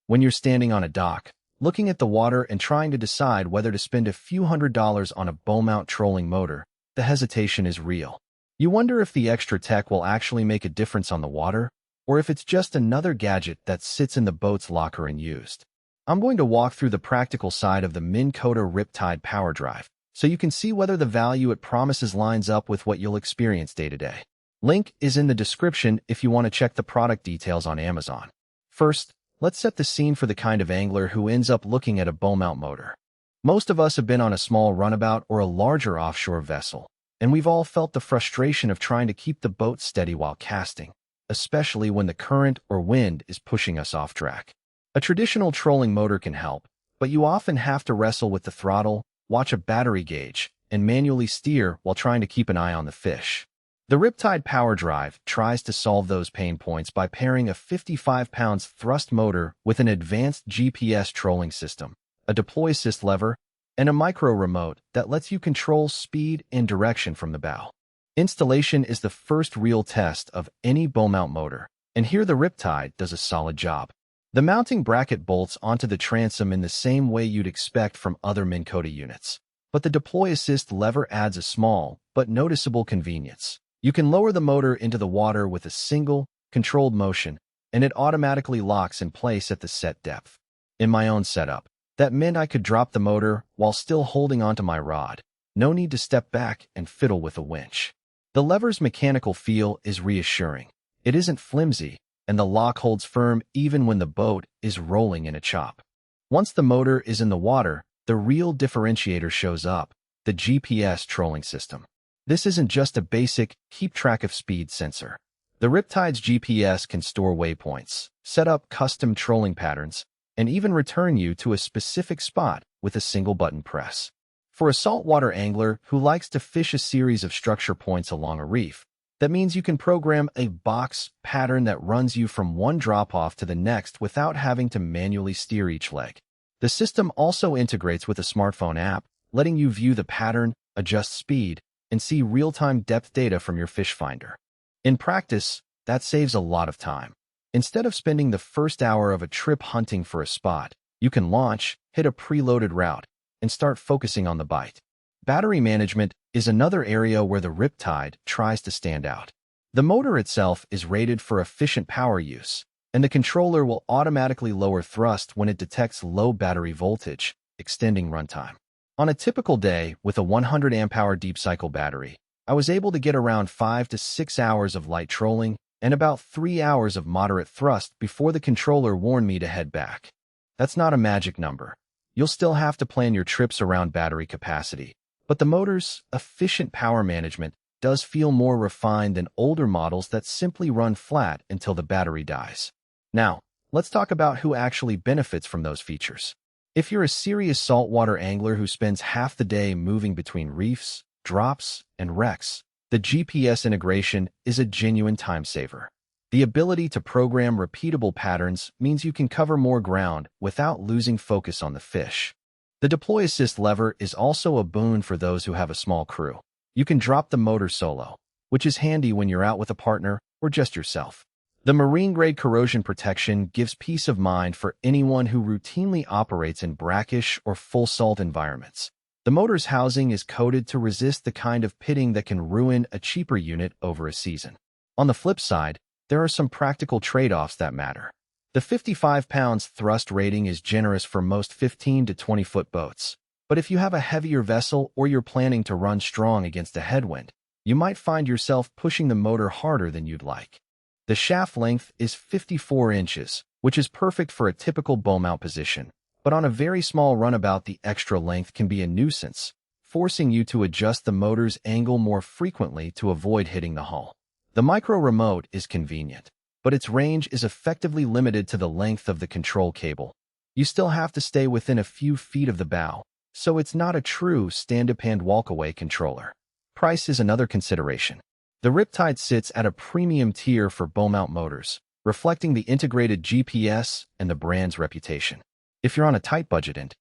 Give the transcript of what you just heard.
When you're standing on a dock, looking at the water and trying to decide whether to spend a few $100s on a bow mount trolling motor, the hesitation is real. You wonder if the extra tech will actually make a difference on the water, or if it's just another gadget that sits in the boat's locker and used. I'm going to walk through the practical side of the Minn Kota Riptide PowerDrive, so you can see whether the value it promises lines up with what you'll experience day to day. Link is in the description if you want to check the product details on Amazon. First, let's set the scene for the kind of angler who ends up looking at a bow mount motor. Most of us have been on a small runabout or a larger offshore vessel, and we've all felt the frustration of trying to keep the boat steady while casting, especially when the current or wind is pushing us off track. A traditional trolling motor can help, but you often have to wrestle with the throttle, watch a battery gauge, and manually steer while trying to keep an eye on the fish. The Riptide PowerDrive tries to solve those pain points by pairing a 55-pound thrust motor with an advanced GPS trolling system, a deploy assist lever, and a micro remote that lets you control speed and direction from the bow. Installation is the first real test of any bow mount motor, and here the Riptide does a solid job. The mounting bracket bolts onto the transom in the same way you'd expect from other Minn Kota units, but the deploy assist lever adds a small but noticeable convenience. You can lower the motor into the water with a single, controlled motion, and it automatically locks in place at the set depth. In my own setup, that meant I could drop the motor while still holding onto my rod. No need to step back and fiddle with a winch. The lever's mechanical feel is reassuring. It isn't flimsy, and the lock holds firm even when the boat is rolling in a chop. Once the motor is in the water, the real differentiator shows up, the GPS trolling system. This isn't just a basic keep track of speed sensor. The Riptide's GPS can store waypoints, set up custom trolling patterns, and even return you to a specific spot with a single button press. For a saltwater angler who likes to fish a series of structure points along a reef, that means you can program a box pattern that runs you from one drop-off to the next without having to manually steer each leg. The system also integrates with a smartphone app, letting you view the pattern, adjust speed, and see real-time depth data from your fish finder. In practice, that saves a lot of time. Instead of spending the first hour of a trip hunting for a spot, you can launch, hit a preloaded route, and start focusing on the bite. Battery management is another area where the Riptide tries to stand out. The motor itself is rated for efficient power use, and the controller will automatically lower thrust when it detects low battery voltage, extending runtime. On a typical day with a 100 amp-hour deep cycle battery, I was able to get around 5 to 6 hours of light trolling and about 3 hours of moderate thrust before the controller warned me to head back. That's not a magic number. You'll still have to plan your trips around battery capacity, but the motor's efficient power management does feel more refined than older models that simply run flat until the battery dies. Now, let's talk about who actually benefits from those features. If you're a serious saltwater angler who spends half the day moving between reefs, drops, and wrecks, the GPS integration is a genuine time saver. The ability to program repeatable patterns means you can cover more ground without losing focus on the fish. The deploy assist lever is also a boon for those who have a small crew. You can drop the motor solo, which is handy when you're out with a partner or just yourself. The marine-grade corrosion protection gives peace of mind for anyone who routinely operates in brackish or full salt environments. The motor's housing is coated to resist the kind of pitting that can ruin a cheaper unit over a season. On the flip side, there are some practical trade-offs that matter. The 55 pounds thrust rating is generous for most 15 to 20-foot boats, but if you have a heavier vessel or you're planning to run strong against a headwind, you might find yourself pushing the motor harder than you'd like. The shaft length is 54 inches, which is perfect for a typical bow mount position, but on a very small runabout the extra length can be a nuisance, forcing you to adjust the motor's angle more frequently to avoid hitting the hull. The micro remote is convenient, but its range is effectively limited to the length of the control cable. You still have to stay within a few feet of the bow, so it's not a true stand-up and walk-away controller. Price is another consideration. The Riptide sits at a premium tier for bow mount motors, reflecting the integrated GPS and the brand's reputation. If you're on a tight budget and